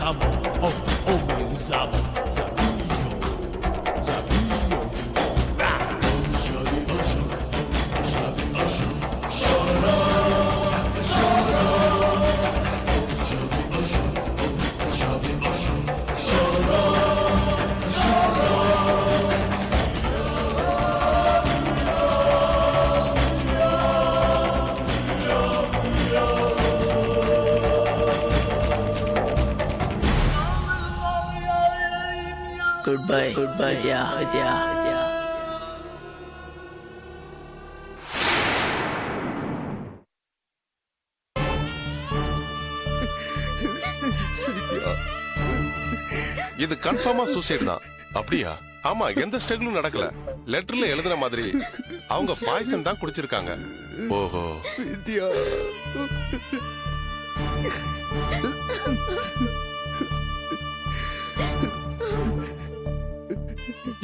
Zamo, oh, oh, meu Zamo, Zabio, Zabio, Shari Usher, Shari Usher, Shara, Shara, Shari Usher, Shari Usher, Shara, Shara. Goodbye, Vidya. இது கன்ஃபார்மா suicide தான். அப்படியா? ஆமா, எந்த ஸ்ட்ரகிளும் நடக்கல. லெட்டர்ல எழுதுன மாதிரி அவங்க பாய்சன் தான் குடிச்சிருக்காங்க. ஓஹோ. வித்யா,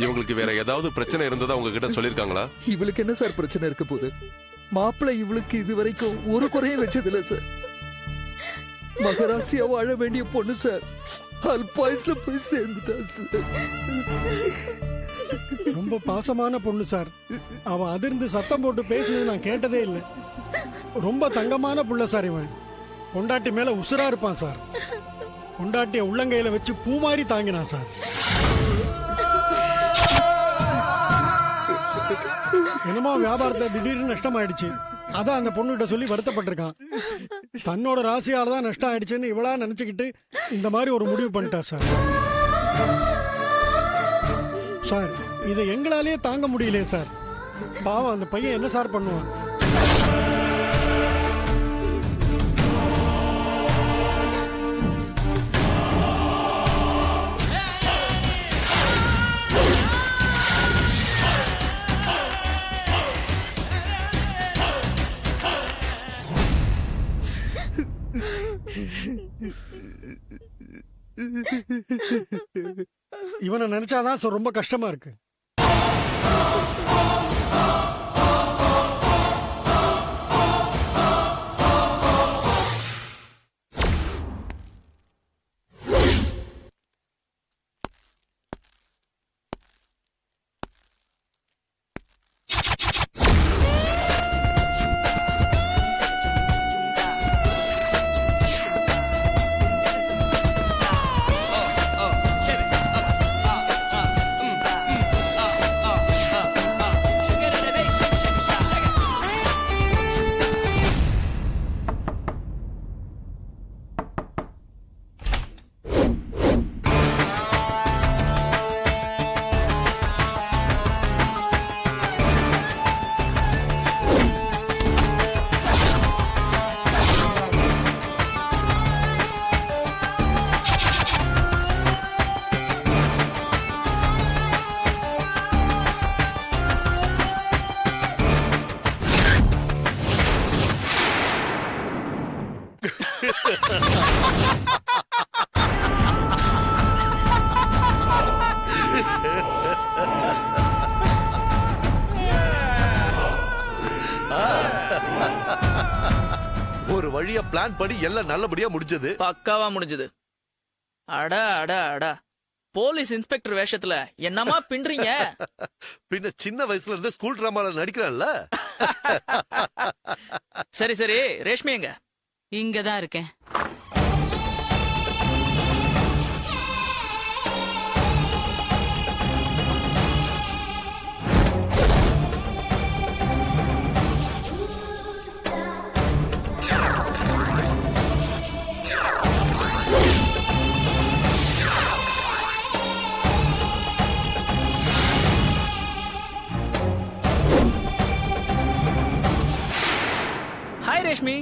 இவங்களுக்கு வேற ஏதாவது பிரச்சனை இருந்ததா உங்ககிட்ட சொல்லிருக்காங்களா? இவளுக்கு என்ன சார் பிரச்சனை இருக்க போகுது? மாப்பிள்ளை இவளுக்கு இது வரைக்கும் ஒரு குறையும் வச்சது இல்ல சார். மகராசியா வாழ வேண்டிய பொண்ணு சார், அல்பாயுஸ்ல போய் சேர்ந்துட்டா சார். ரொம்ப பாசமான பொண்ணு சார். அவ அதிர்ந்து சத்தம் போட்டு பேசுனது நான் கேட்டதே இல்லை. ரொம்ப தங்கமான புள்ள சார். இவன் பொண்டாட்டி மேல உசுரா இருப்பான் சார். பொண்டாட்டிய உள்ளங்கையில வச்சு பூ மாதிரி தாங்கினான் சார். என்னமோ வியாபாரத்தை திடீர்னு நஷ்டம் ஆயிடுச்சு. அதான் அந்த பொண்ணுகிட்ட சொல்லி வருத்தப்பட்டிருக்கான். தன்னோட ராசியால தான் நஷ்டம் ஆயிடுச்சுன்னு இவளா நினைச்சுக்கிட்டு இந்த மாதிரி ஒரு முடிவு பண்ணிட்டா சார். சார், இதை எங்களாலேயே தாங்க முடியலையே சார். பாவம் அந்த பையன் என்ன சார் பண்ணுவான்? இவனை நினைச்சாதான் சார் ரொம்ப கஷ்டமா இருக்கு. ஒரு வழியா பிளான் பண்ணி எல்லாம் நல்லபடியா முடிஞ்சது. பக்காவா முடிஞ்சது. அடா அடா அடா, போலீஸ் இன்ஸ்பெக்டர் வேஷத்துல என்னமா பின்றீங்க? பின்ன சின்ன வயசுல இருந்து ஸ்கூல் டிராமால நடிக்கிறான்ல. சரி சரி, ரேஷ்மி எங்க? இங்கதான் இருக்கேன். Hi Reshmi.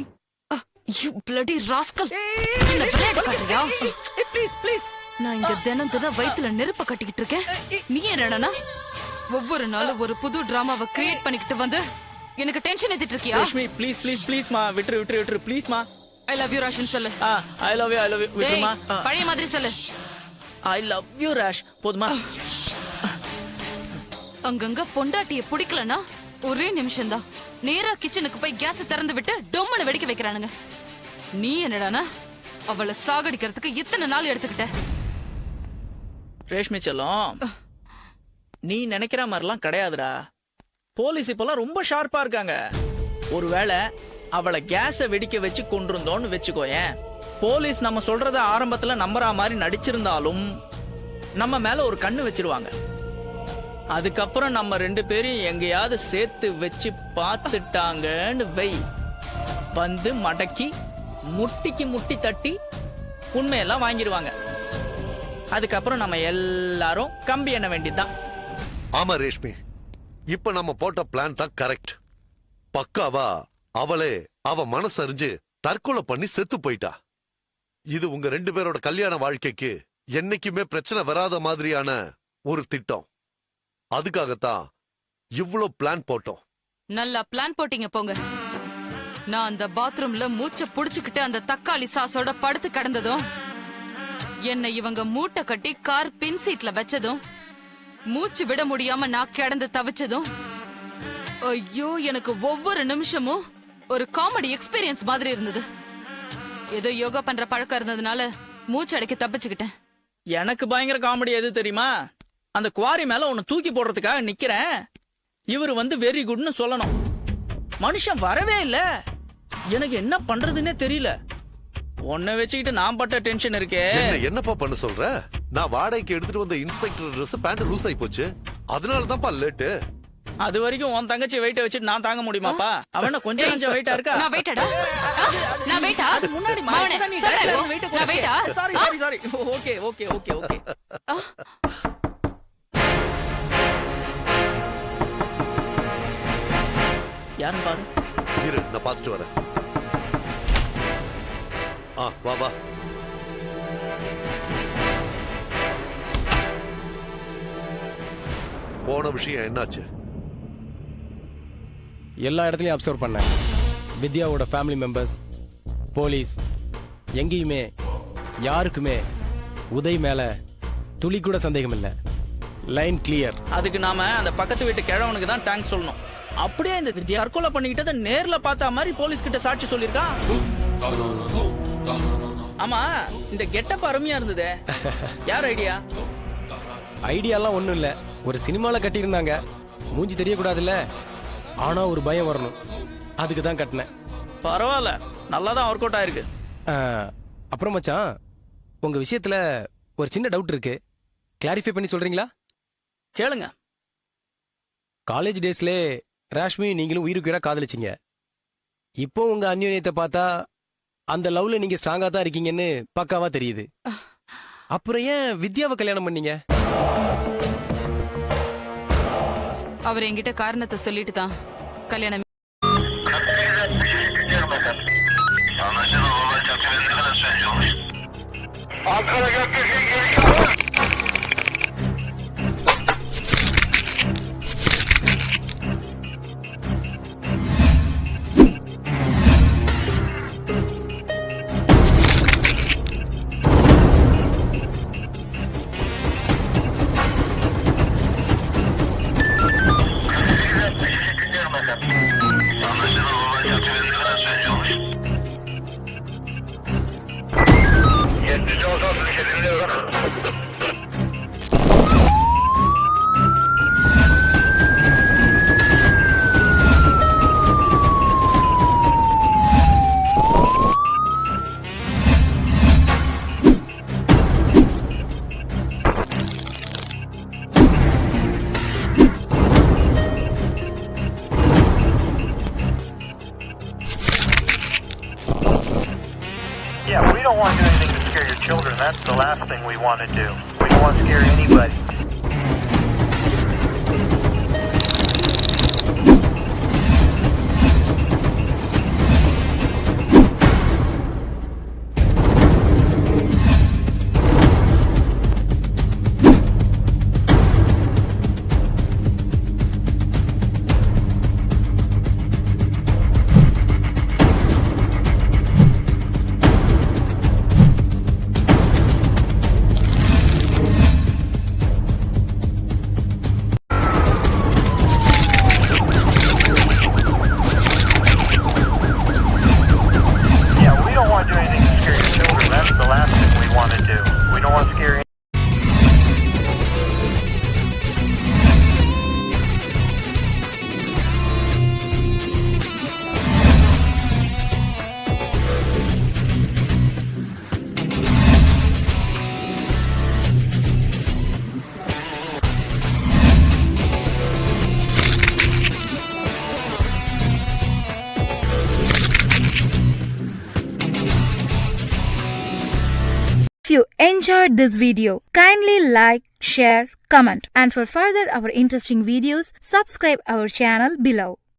You bloody rascal! இந்த பிளேட் காட்டுறியா? Please please. நான் இங்க தினம் வயித்துல நெருப்ப கட்டிக்கிட்டு இருக்கேன். நீ என்னடா ஒவ்வொரு நாளும் ஒரு புது டிராமாவை கிரியேட் பண்ணிக்கிட்டு வந்து எனக்கு டென்ஷன் ஏத்திட்டு இருக்கியா? ரேஷ்மி ப்ளீஸ் ப்ளீஸ் ப்ளீஸ் மா, விட்டுரு ப்ளீஸ் மா. ஐ லவ் யூ ராஷன் சொல்லு. ஐ லவ் யூ விட்டுருமா. பழைய மாதிரி சொல்லு. ஐ லவ் யூ ராஷ், போதுமா? அங்கங்க பொண்டாட்டிய பிடிக்கலனா ஒரே நிமிஷம் தான் நேரா கிச்சனுக்கு போய் கேஸ் திறந்து விட்டு டொம்மனை வெடிக்க வைக்கிறானுங்க. நீ என்னடானா அவளை சாகடிக்கிறதுக்கு இத்தனை நாள் எடுத்துக்கிட்ட. ரேஷ்மி செல்லம், நீ நினைக்கிற மாதிரிலாம் கிடையாதுடா. போலீஸ் இப்பெல்லாம் ரொம்ப ஷார்ப்பா இருக்காங்க. ஒருவேளை அவளை கேஸ வெடிக்க வச்சு கொண்டிருந்தோன்னு வச்சுக்கோயேன், போலீஸ் நம்ம சொல்றத ஆரம்பத்துல நம்புற மாதிரி நடிச்சிருந்தாலும் நம்ம மேல ஒரு கண்ணு வச்சிருவாங்க. அதுக்கப்புறம் நம்ம 2 பேரையும் எங்கேயாவது சேர்த்து வச்சு பார்த்துட்டாங்கன்னு வை, வந்து மடக்கி முட்டிக்கு முட்டி தட்டி உண்மையெல்லாம் வாங்கிடுவாங்க. அதுக்கப்புறம் நம்ம எல்லாரும் கம்பி எண்ண வேண்டியதுதான். ஆமா ரேஷ்மி, இப்ப நம்ம போட்ட பிளான் தான் கரெக்ட். பக்காவா அவளே அவ மனசறிஞ்சு தற்கொலை பண்ணி செத்து போயிட்டா. இது உங்க 2 பேரோட கல்யாண வாழ்க்கைக்கு என்னைக்குமே பிரச்சனை வராத மாதிரியான ஒரு திட்டம். அதுக்காகத்தான் இவ்ளோ பிளான் போட்டோம். நல்லா பிளான் போட்டீங்க போங்க. நான் அந்த பாத்ரூம்ல மூச்சை புடிச்சுக்கிட்டு அந்த தக்காளி சாஸோட படுத்து கிடந்ததும், என்னை இவங்க மூட்டை கட்டி கார் பின் சீட்ல வச்சதும், மூச்சு விட முடியாம நான் கிடந்து தவிச்சதும், ஐயோ எனக்கு ஒவ்வொரு நிமிஷமும் ஒரு காமெடி எக்ஸ்பீரியன்ஸ் மாதிரி இருந்தது. ஏதோ யோகா பண்ற பழக்கம் இருந்ததுனால மூச்சு அடக்கி தப்பிச்சுக்கிட்டேன். எனக்கு பயங்கர காமெடி எது தெரியுமா? அந்த குவாரி மேல உன்னை தூக்கி போடுறதுக்காக நிக்கிறேன், இவரு வந்து வெரி குட்னு சொல்லணும். மனுஷன் வரவே இல்ல. எனக்கு என்ன பண்றதுன்னே தெரியல. உன்னை வச்சுக்கிட்டு நான் பட்ட டென்ஷன் இருக்கே. என்னப்பா பண்ண சொல்ற? நான் வாடகைக்கு எடுத்துட்டு வந்த இன்ஸ்பெக்டர் Dress பேண்ட் லூஸ் ஆயி போச்சு. அதனாலதான்ப்பா லேட்டு. அது வரைக்கும் உன் தங்கச்சி வெயிட்ட வச்சுட்டு நான் தாங்க முடியுமாப்பா? அவன கொஞ்சம் வெயிட்டா இருக்கா? நான் வெயிட்டடா? நான் வெயிட்டா? முன்னாடி மவனே, நான் வெயிட்டா? சாரி. ஓகே. யாருன்னு பாரு. இரு, நான் பார்த்துட்டு வரேன். வா. போன விஷயம் என்னாச்சு? எல்லா இடத்துலயும் அப்சர்வ் பண்ணேன். வித்யாவோட ஃபேமிலி மெம்பர்ஸ், போலீஸ், எங்கேயுமே யாருக்குமே உதய் மேல துளி கூட சந்தேகம் இல்ல. Line clear. அதுக்கு நாம அந்த பக்கத்து வீட்டு கிழவனுக்கு தான் தேங்க்ஸ் சொல்லணும். அப்படியே இந்த தற்கொலை பண்ணிக்கிட்டத நேர்ல பார்த்த மாதிரி போலீஸ் கிட்ட சாட்சி சொல்லிருக்கான். ஆமா, இந்த கெட்டப் அருமையா இருந்தது. யார் ஐடியா? ஐடியாலாம் ஒண்ணும் இல்ல. ஒரு சினிமால கட்டியிருந்தாங்க, மூஞ்சி தெரியக்கூடாதுல்ல. ஆனா ஒரு பயம் வரணும், அதுக்கு தான் கட்டினேன். பரவாயில்ல, நல்லாதான் ஒர்க் அவுட் ஆயிருக்கு. அப்புறம் மச்சான், உங்க விஷயத்துல ஒரு சின்ன டவுட் இருக்கு, கிளாரிஃபை பண்ணி சொல்றீங்களா? கேளுங்க. காலேஜ் டேஸ்ல ராஷ்மி நீங்களும் உயிருக்குயிரா காதலிச்சிங்க. இப்போ உங்க அந்யோன்யத்தை பார்த்தா அந்த லவ்ல நீங்க ஸ்ட்ராங்கா தான் இருக்கீங்கன்னு பக்காவா தெரியுது. அப்புறம் ஏன் வித்யாவை கல்யாணம் பண்ணீங்க? அவர் என்கிட்ட காரணத்தை சொல்லிட்டு தான் கல்யாணம். Yeah, we don't want to do anything to scare your children. That's the last thing we want to do. We don't want to scare anybody. you enjoyed this video, kindly like, share, comment, and for further our interesting videos, subscribe our channel below.